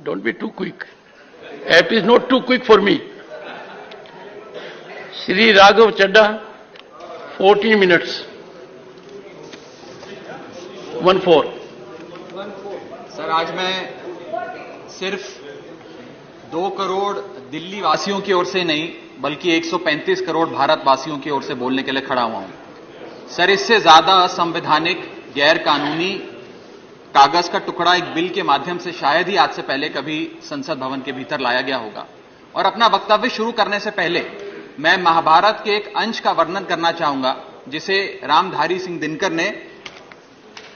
Don't be too quick. It is not too quick for me. Shri Raghav Chadda, 14 minutes. 1-4. Sir, आज मैं सिर्फ 2 करोड़ दिल्ली वासियों की ओर से नहीं बल्कि 135 करोड़ भारतवासियों की ओर से बोलने के लिए खड़ा हुआ हूं। सर, इससे ज्यादा असंवैधानिक, गैर कानूनी कागज का टुकड़ा एक बिल के माध्यम से शायद ही आज से पहले कभी संसद भवन के भीतर लाया गया होगा। और अपना वक्तव्य शुरू करने से पहले मैं महाभारत के एक अंश का वर्णन करना चाहूंगा जिसे रामधारी सिंह दिनकर ने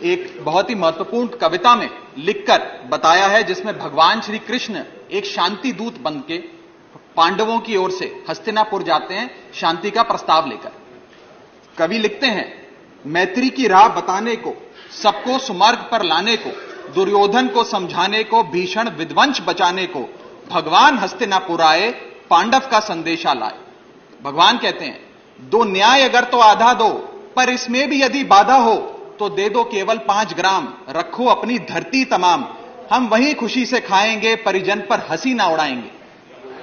एक बहुत ही महत्वपूर्ण कविता में लिखकर बताया है, जिसमें भगवान श्री कृष्ण एक शांति दूत बनके पांडवों की ओर से हस्तिनापुर जाते हैं शांति का प्रस्ताव लेकर। कवि लिखते हैं, मैत्री की राह बताने को, सबको सुमार्ग पर लाने को, दुर्योधन को समझाने को, भीषण विध्वंस बचाने को, भगवान हस्तिनापुर आए, पांडव का संदेशा लाए। भगवान कहते हैं, दो न्याय अगर तो आधा दो, पर इसमें भी यदि बाधा हो तो दे दो केवल 5 ग्राम, रखो अपनी धरती तमाम, हम वहीं खुशी से खाएंगे, परिजन पर हंसी ना उड़ाएंगे।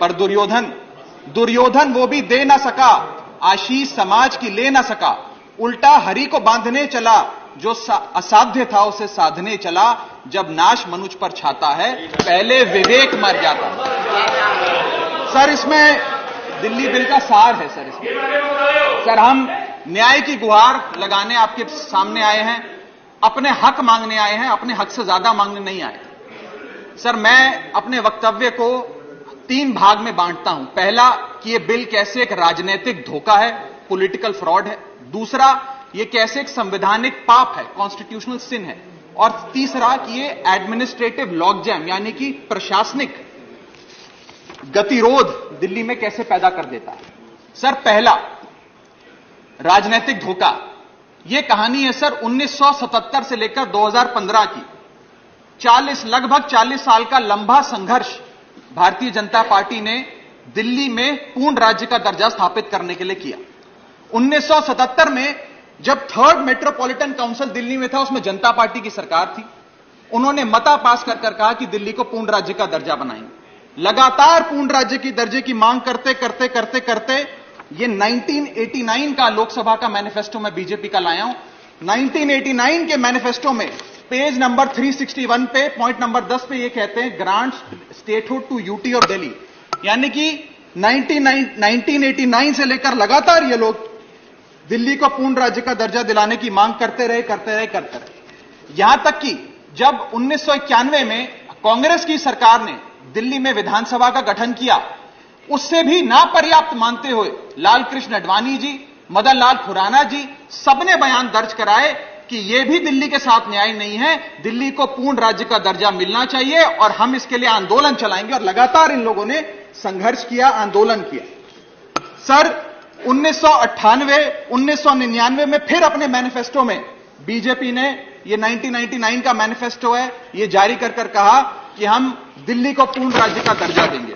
पर दुर्योधन वो भी दे ना सका, आशीष समाज की ले ना सका, उल्टा हरि को बांधने चला, जो असाध्य था उसे साधने चला, जब नाश मनुष्य पर छाता है पहले विवेक मर जाता है। सर, इसमें दिल्ली बिल का सार है। सर, हम न्याय की गुहार लगाने आपके सामने आए हैं, अपने हक मांगने आए हैं, अपने हक से ज्यादा मांगने नहीं आए। सर, मैं अपने वक्तव्य को 3 भाग में बांटता हूं। पहला कि यह बिल कैसे एक राजनीतिक धोखा है, पॉलिटिकल फ्रॉड है। दूसरा, यह कैसे एक संवैधानिक पाप है, कॉन्स्टिट्यूशनल सिन है। और तीसरा कि यह एडमिनिस्ट्रेटिव लॉकजैम यानी कि प्रशासनिक गतिरोध दिल्ली में कैसे पैदा कर देता है। सर, पहला राजनीतिक धोखा, यह कहानी है सर 1977 से लेकर 2015 की। लगभग 40 साल का लंबा संघर्ष भारतीय जनता पार्टी ने दिल्ली में पूर्ण राज्य का दर्जा स्थापित करने के लिए किया। 1977 में जब 3rd मेट्रोपॉलिटन काउंसिल दिल्ली में था, उसमें जनता पार्टी की सरकार थी। उन्होंने मता पास कर कहा कि दिल्ली को पूर्ण राज्य का दर्जा बनाएंगे। लगातार पूर्ण राज्य की दर्जे की मांग करते करते ये 1989 का लोकसभा का मैनिफेस्टो मैं बीजेपी का लाया हूं। 1989 के मैनिफेस्टो में पेज नंबर 361 पे पॉइंट नंबर 10 पे ये कहते हैं, grant statehood to UT of Delhi. यानी कि 1989 से लेकर लगातार ये लोग दिल्ली को पूर्ण राज्य का दर्जा दिलाने की मांग करते रहे। यहां तक कि जब 1991 में कांग्रेस की सरकार ने दिल्ली में विधानसभा का गठन किया, उससे भी ना पर्याप्त मानते हुए लाल कृष्ण आडवाणी जी, मदन लाल खुराना जी सबने बयान दर्ज कराए कि यह भी दिल्ली के साथ न्याय नहीं है, दिल्ली को पूर्ण राज्य का दर्जा मिलना चाहिए और हम इसके लिए आंदोलन चलाएंगे। और लगातार इन लोगों ने संघर्ष किया, आंदोलन किया। सर, 1999 में फिर अपने मैनिफेस्टो में बीजेपी ने, ये 1999 का मैनिफेस्टो है, ये जारी कर कहा कि हम दिल्ली को पूर्ण राज्य का दर्जा देंगे।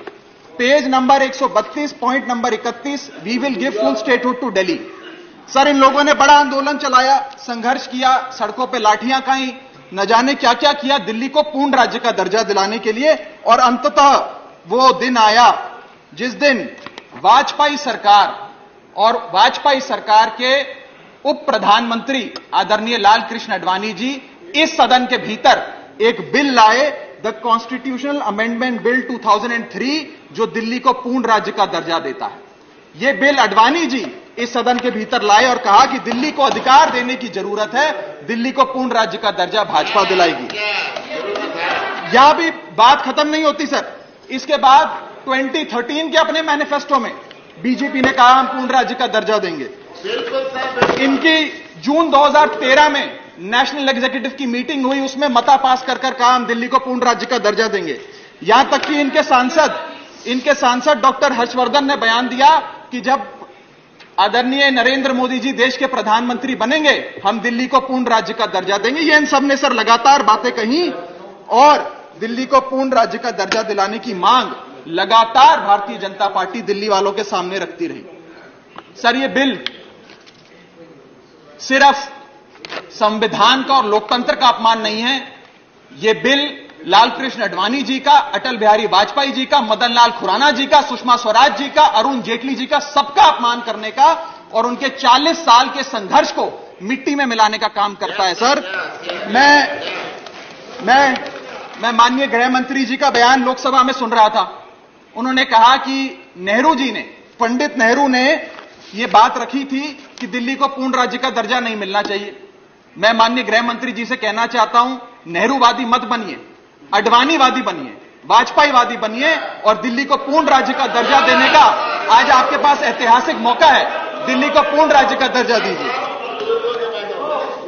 Page number 132 point number 31, we will give full statehood to Delhi. Sir, इन लोगों ने बड़ा आंदोलन चलाया, संघर्ष किया, सड़कों पे लाठियां खाई, न जाने क्या क्या किया दिल्ली को पूर्ण राज्य का दर्जा दिलाने के लिए। और अंततः वो दिन आया जिस दिन वाजपेयी सरकार के उप प्रधानमंत्री आदरणीय लाल कृष्ण आडवाणी जी इस सदन के भीतर एक बिल लाए, द कॉन्स्टिट्यूशनल अमेंडमेंट बिल 2003, जो दिल्ली को पूर्ण राज्य का दर्जा देता है। यह बिल आडवाणी जी इस सदन के भीतर लाए और कहा कि दिल्ली को अधिकार देने की जरूरत है, दिल्ली को पूर्ण राज्य का दर्जा भाजपा दिलाएगी। यहां भी बात खत्म नहीं होती सर। इसके बाद 2013 के अपने मैनिफेस्टो में बीजेपी ने कहा हम पूर्ण राज्य का दर्जा देंगे। इनकी जून 2013 में नेशनल एग्जीक्यूटिव की मीटिंग हुई, उसमें मता पास कर कहा हम दिल्ली को पूर्ण राज्य का दर्जा देंगे। यहां तक कि इनके सांसद डॉक्टर हर्षवर्धन ने बयान दिया कि जब आदरणीय नरेंद्र मोदी जी देश के प्रधानमंत्री बनेंगे, हम दिल्ली को पूर्ण राज्य का दर्जा देंगे। ये इन सब ने सर लगातार बातें कही और दिल्ली को पूर्ण राज्य का दर्जा दिलाने की मांग लगातार भारतीय जनता पार्टी दिल्ली वालों के सामने रखती रही। सर, ये बिल सिर्फ संविधान का और लोकतंत्र का अपमान नहीं है, यह बिल लालकृष्ण आडवाणी जी का, अटल बिहारी वाजपेयी जी का, मदन लाल खुराना जी का, सुषमा स्वराज जी का, अरुण जेटली जी का, सबका अपमान करने का और उनके 40 साल के संघर्ष को मिट्टी में मिलाने का काम करता है। सर, मैं माननीय गृह मंत्री जी का बयान लोकसभा में सुन रहा था। उन्होंने कहा कि नेहरू जी ने, पंडित नेहरू ने यह बात रखी थी कि दिल्ली को पूर्ण राज्य का दर्जा नहीं मिलना चाहिए। मैं माननीय गृह मंत्री जी से कहना चाहता हूं, नेहरूवादी मत बनिए, आडवाणीवादी बनिए, वाजपेयीवादी बनिए और दिल्ली को पूर्ण राज्य का दर्जा देने का आज आपके पास ऐतिहासिक मौका है। दिल्ली को पूर्ण राज्य का दर्जा दीजिए।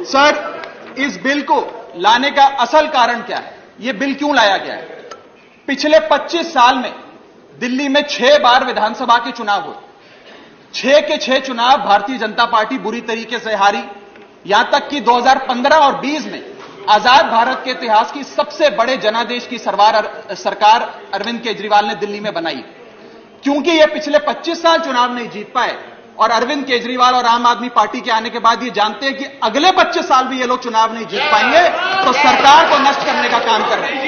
सर, इस बिल को लाने का असल कारण क्या है? यह बिल क्यों लाया गया है? पिछले 25 साल में दिल्ली में 6 बार विधानसभा के चुनाव हुए। 6 के 6 चुनाव भारतीय जनता पार्टी बुरी तरीके से हारी। यहां तक कि 2015 और 20 में आजाद भारत के इतिहास की सबसे बड़े जनादेश की सरकार अरविंद केजरीवाल ने दिल्ली में बनाई। क्योंकि ये पिछले 25 साल चुनाव नहीं जीत पाए और अरविंद केजरीवाल और आम आदमी पार्टी के आने के बाद ये जानते हैं कि अगले 25 साल भी ये लोग चुनाव नहीं जीत पाएंगे, तो सरकार को नष्ट करने का काम कर रहे हैं।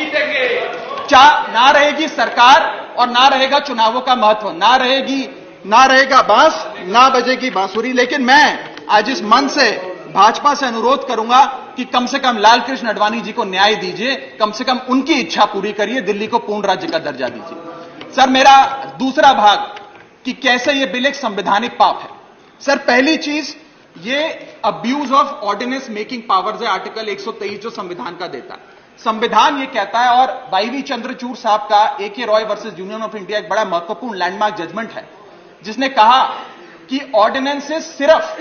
ना रहेगी सरकार और ना रहेगा चुनावों का महत्व, ना रहेगा बांस, ना बजेगी बांसुरी। लेकिन मैं आज इस मंच से भाजपा से अनुरोध करूंगा कि कम से कम लालकृष्ण आडवाणी जी को न्याय दीजिए, कम से कम उनकी इच्छा पूरी करिए, दिल्ली को पूर्ण राज्य का दर्जा दीजिए। सर, मेरा दूसरा भाग कि कैसे यह बिल एक संवैधानिक पाप है। सर, पहली चीज, ये abuse of ordinance making powers है, आर्टिकल 123 जो संविधान का देता है। संविधान ये कहता है, और वाईवी चंद्रचूड़ साहब का AK Roy versus union of India एक बड़ा महत्वपूर्ण लैंडमार्क जजमेंट है, जिसने कहा कि ऑर्डिनेंसेस सिर्फ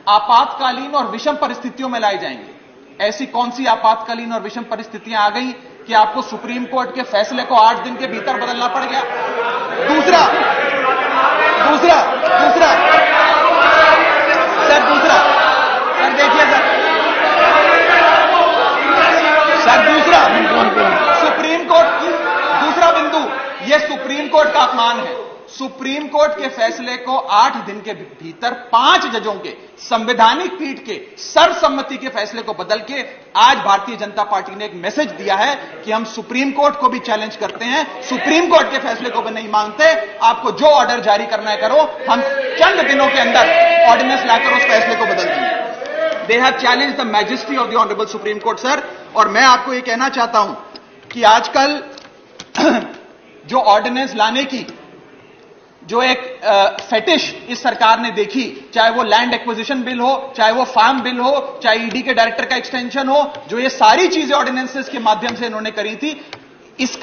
आपातकालीन और विषम परिस्थितियों में लाए जाएंगे। ऐसी कौन सी आपातकालीन और विषम परिस्थितियां आ गई कि आपको सुप्रीम कोर्ट के फैसले को 8 दिन के भीतर बदलना पड़ गया? दूसरा सर, देखिए सर, सुप्रीम कोर्ट की दूसरा बिंदु, यह सुप्रीम कोर्ट का अपमान है। सुप्रीम कोर्ट के फैसले को 8 दिन के भीतर 5 जजों के संवैधानिक पीठ के सर्वसम्मति के फैसले को बदल के आज भारतीय जनता पार्टी ने एक मैसेज दिया है कि हम सुप्रीम कोर्ट को भी चैलेंज करते हैं, सुप्रीम कोर्ट के फैसले को भी नहीं मानते। आपको जो ऑर्डर जारी करना है करो, हम चंद दिनों के अंदर ऑर्डिनेंस लाकर उस फैसले को बदल देंगे। They have challenge the majesty of the honourable supreme court. Sir, और मैं आपको यह कहना चाहता हूं कि आजकल जो ऑर्डिनेंस लाने की जो एक फेटिश इस सरकार ने देखी, चाहे वो लैंड एक्विजिशन बिल हो, चाहे वो फार्म बिल हो, चाहे ईडी के डायरेक्टर का एक्सटेंशन हो, जो ये सारी चीजें ऑर्डिनेंसेस के माध्यम से इन्होंने करी थी, इस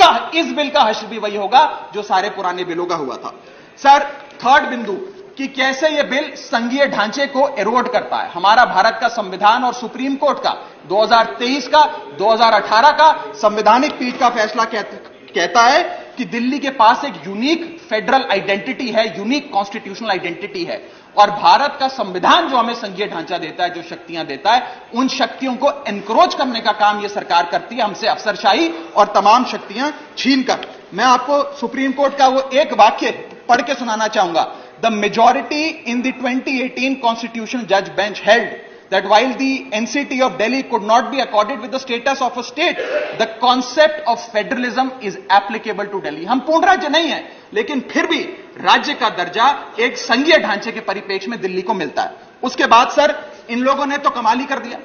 बिल का हश्र भी वही होगा जो सारे पुराने बिलों का हुआ था। सर, थर्ड बिंदु कि कैसे यह बिल संघीय ढांचे को एरोड करता है। हमारा भारत का संविधान और सुप्रीम कोर्ट का 2023 का 2018 का संवैधानिक पीठ का फैसला कहता है कि दिल्ली के पास एक यूनिक फेडरल आइडेंटिटी है, यूनिक कॉन्स्टिट्यूशनल आइडेंटिटी है, और भारत का संविधान जो हमें संघीय ढांचा देता है, जो शक्तियां देता है, उन शक्तियों को एनक्रोच करने का काम यह सरकार करती है, हमसे अफसरशाही और तमाम शक्तियां छीनकर। मैं आपको सुप्रीम कोर्ट का वो एक वाक्य पढ़ के सुनाना चाहूंगा। The majority in the 2018 constitutional जज bench held that while the NCT of Delhi could not be accorded with the status of a state, the concept of federalism is applicable to Delhi. हम पूर्ण राज्य नहीं है, लेकिन फिर भी राज्य का दर्जा एक संघीय ढांचे के परिप्रेक्ष्य में दिल्ली को मिलता है। उसके बाद सर, इन लोगों ने तो कमाल ही कर दिया।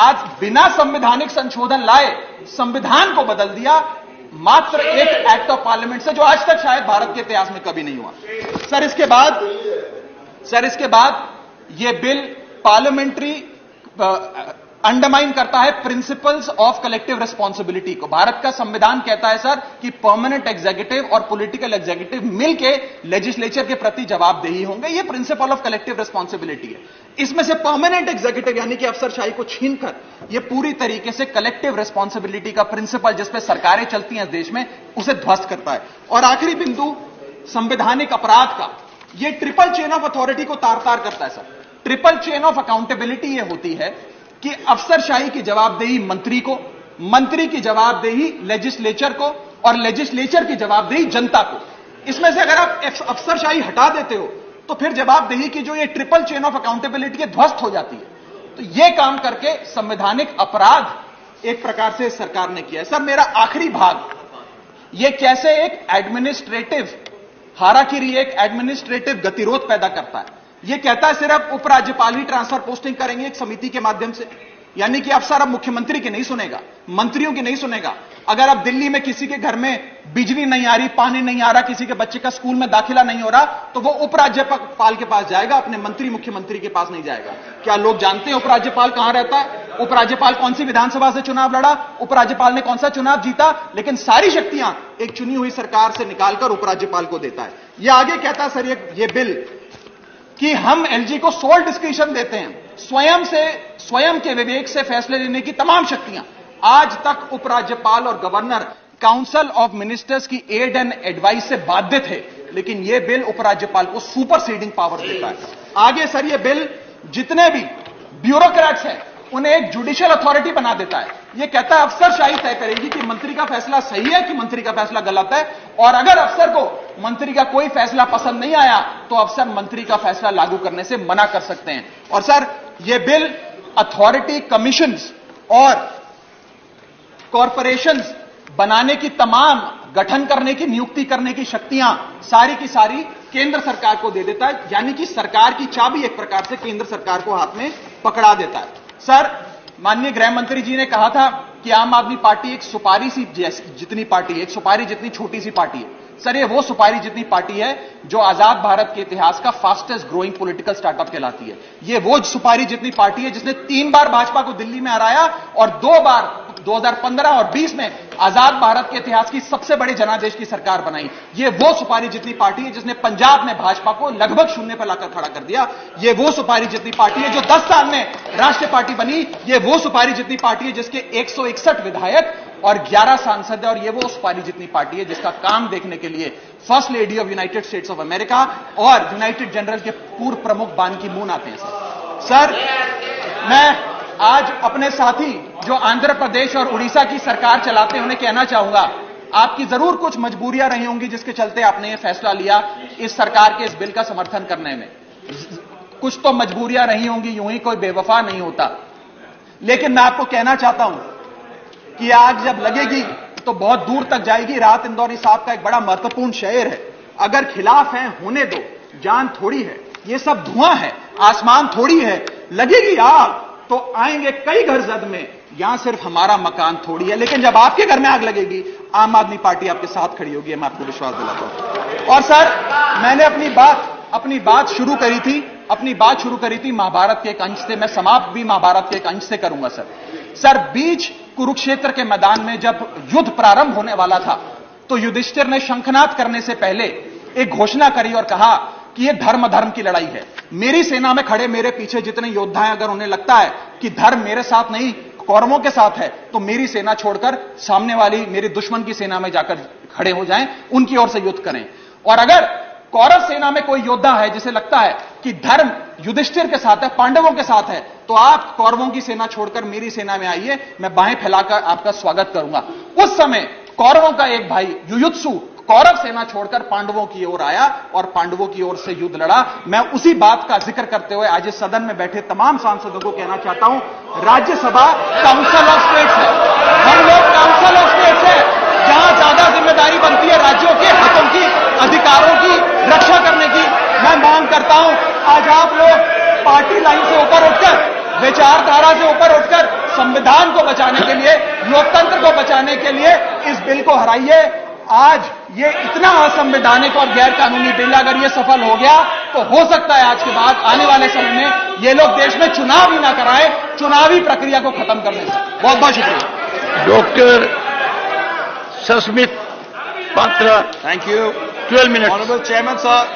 आज बिना संवैधानिक संशोधन लाए संविधान को बदल दिया, मात्र एक एक्ट ऑफ पार्लियामेंट से, जो आज तक शायद भारत के इतिहास में कभी नहीं हुआ। सर, इसके बाद यह बिल पार्लियामेंट्री अंडरमाइन करता है प्रिंसिपल्स ऑफ कलेक्टिव रिस्पॉन्सिबिलिटी को। भारत का संविधान कहता है सर कि परमानेंट एग्जीक्यूटिव और पॉलिटिकल एग्जीक्यूटिव मिलके लेजिस्लेचर के प्रति जवाबदेही होंगे। यह प्रिंसिपल ऑफ कलेक्टिव रिस्पॉन्सिबिलिटी है। इसमें से परमानेंट एग्जीक्यूटिव यानी कि अफसरशाही को छीनकर यह पूरी तरीके से कलेक्टिव रिस्पॉन्सिबिलिटी का प्रिंसिपल, जिसपे सरकारें चलती हैं देश में, उसे ध्वस्त करता है। और आखिरी बिंदु संवैधानिक अपराध का, यह ट्रिपल चेन ऑफ अथॉरिटी को तार तार करता है sir. Triple chain of accountability यह होती है कि अफसरशाही की जवाबदेही मंत्री को, मंत्री की जवाबदेही लेजिस्लेचर को, और लेजिस्लेचर की जवाबदेही जनता को। इसमें से अगर आप अफसरशाही हटा देते हो तो फिर जवाबदेही की जो ये ट्रिपल चेन ऑफ अकाउंटेबिलिटी ध्वस्त हो जाती है। तो यह काम करके संवैधानिक अपराध एक प्रकार से सरकार ने किया है। सर मेरा आखिरी भाग, ये कैसे एक एडमिनिस्ट्रेटिव हाराकिरी, एक एडमिनिस्ट्रेटिव गतिरोध पैदा करता है। ये कहता है सिर्फ उपराज्यपाल ही ट्रांसफर पोस्टिंग करेंगे एक समिति के माध्यम से, यानी कि अफसर अब मुख्यमंत्री की नहीं सुनेगा, मंत्रियों की नहीं सुनेगा। अगर अब दिल्ली में किसी के घर में बिजली नहीं आ रही, पानी नहीं आ रहा, किसी के बच्चे का स्कूल में दाखिला नहीं हो रहा, तो वो उपराज्यपाल के पास जाएगा, अपने मंत्री मुख्यमंत्री के पास नहीं जाएगा। क्या लोग जानते हैं उपराज्यपाल कहां रहता है? उपराज्यपाल कौन सी विधानसभा से चुनाव लड़ा, उपराज्यपाल ने कौन सा चुनाव जीता? लेकिन सारी शक्तियां एक चुनी हुई सरकार से निकालकर उपराज्यपाल को देता है। यह आगे कहता है सर ये बिल कि हम एलजी को सोल डिस्क्रिशन देते हैं, स्वयं के विवेक से फैसले लेने की तमाम शक्तियां। आज तक उपराज्यपाल और गवर्नर काउंसिल ऑफ मिनिस्टर्स की एड एंड एडवाइस से बाध्य थे, लेकिन यह बिल उपराज्यपाल को सुपरसीडिंग पावर देता है। आगे सर यह बिल जितने भी ब्यूरोक्रेट्स हैं उन्हें एक जुडिशियल अथॉरिटी बना देता है। यह कहता है अफसरशाही तय करेगी कि मंत्री का फैसला सही है कि मंत्री का फैसला गलत है, और अगर अफसर को मंत्री का कोई फैसला पसंद नहीं आया तो अफसर मंत्री का फैसला लागू करने से मना कर सकते हैं। और सर यह बिल अथॉरिटी, कमीशंस और कॉरपोरेशंस बनाने की, तमाम गठन करने की, नियुक्ति करने की शक्तियां सारी की सारी केंद्र सरकार को दे देता है, यानी कि सरकार की चाबी एक प्रकार से केंद्र सरकार को हाथ में पकड़ा देता है। सर माननीय गृह मंत्री जी ने कहा था कि आम आदमी पार्टी एक सुपारी सी जितनी पार्टी है, एक सुपारी जितनी छोटी सी पार्टी है। सर ये वो सुपारी जितनी पार्टी है जो आजाद भारत के इतिहास का फास्टेस्ट ग्रोइंग पॉलिटिकल स्टार्टअप कहलाती है। ये वो सुपारी जितनी पार्टी है जिसने 3 बार भाजपा को दिल्ली में हराया और 2 बार 2015 और 20 में आजाद भारत के इतिहास की सबसे बड़ी जनादेश की सरकार बनाई। ये वो सुपारी जितनी पार्टी है जिसने पंजाब में भाजपा को लगभग शून्य पर लाकर खड़ा कर दिया। ये वो सुपारी जितनी पार्टी है जो 10 साल में राष्ट्रीय पार्टी बनी। ये वो सुपारी जितनी पार्टी है जिसके 161 विधायक और 11 सांसद है। और ये वो सुपारी जितनी पार्टी है जिसका काम देखने के लिए first lady of United states of America और यूनाइटेड जनरल के पूर्व प्रमुख बान की मून आते हैं। सर मैं आज अपने साथी जो आंध्र प्रदेश और उड़ीसा की सरकार चलाते हैं उन्हें कहना चाहूंगा, आपकी जरूर कुछ मजबूरियां रही होंगी जिसके चलते आपने यह फैसला लिया इस सरकार के इस बिल का समर्थन करने में। कुछ तो मजबूरियां रही होंगी, यूं ही कोई बेवफा नहीं होता। लेकिन मैं आपको कहना चाहता हूं कि आग जब लगेगी तो बहुत दूर तक जाएगी। राहत इंदौरी साहब का एक बड़ा महत्वपूर्ण शेर है, अगर खिलाफ हैं होने दो, जान थोड़ी है, ये सब धुआं है, आसमान थोड़ी है, लगेगी आग तो आएंगे कई घर जद में, यहां सिर्फ हमारा मकान थोड़ी है। लेकिन जब आपके घर में आग लगेगी आम आदमी पार्टी आपके साथ खड़ी होगी, मैं आपको विश्वास दिलाता हूं। और सर मैंने अपनी बात शुरू करी थी महाभारत के एक अंश से, मैं समाप्त भी महाभारत के एक अंश से करूंगा। सर बीच कुरुक्षेत्र के मैदान में जब युद्ध प्रारंभ होने वाला था तो युधिष्ठिर ने शंखनाद करने से पहले एक घोषणा करी और कहा कि यह धर्म की लड़ाई है। मेरी सेना में खड़े मेरे पीछे जितने योद्धा हैं, अगर उन्हें लगता है कि धर्म मेरे साथ नहीं कौरवों के साथ है तो मेरी सेना छोड़कर सामने वाली मेरे दुश्मन की सेना में जाकर खड़े हो जाएं, उनकी ओर से युद्ध करें। और अगर कौरव सेना में कोई योद्धा है जिसे लगता है कि धर्म युधिष्ठिर के साथ है, पांडवों के साथ है, तो आप कौरवों की सेना छोड़कर मेरी सेना में आइए, मैं बाहें फैलाकर आपका स्वागत करूंगा। उस समय कौरवों का एक भाई युयुत्सु कौरव सेना छोड़कर पांडवों की ओर आया और पांडवों की ओर से युद्ध लड़ा। मैं उसी बात का जिक्र करते हुए आज इस सदन में बैठे तमाम सांसदों को कहना चाहता हूं, राज्यसभा काउंसिल ऑफ स्टेट्स है, हम लोग काउंसिल ऑफ स्टेट्स है, जहां ज्यादा जिम्मेदारी बनती है राज्यों के हकों की, अधिकारों की रक्षा करने की। मैं मांग करता हूं आज आप लोग पार्टी लाइन से ऊपर उठकर, विचारधारा से ऊपर उठकर संविधान को बचाने के लिए, लोकतंत्र को बचाने के लिए इस बिल को हराइए। आज ये इतना असंवैधानिक और गैर कानूनी बिल अगर ये सफल हो गया तो हो सकता है आज के बाद आने वाले समय में ये लोग देश में चुनाव ही ना कराएं, चुनावी प्रक्रिया को खत्म करने से। बहुत बहुत शुक्रिया। Doctor Sasmit Patra, thank you. 12 minute. Honourable chairman sir,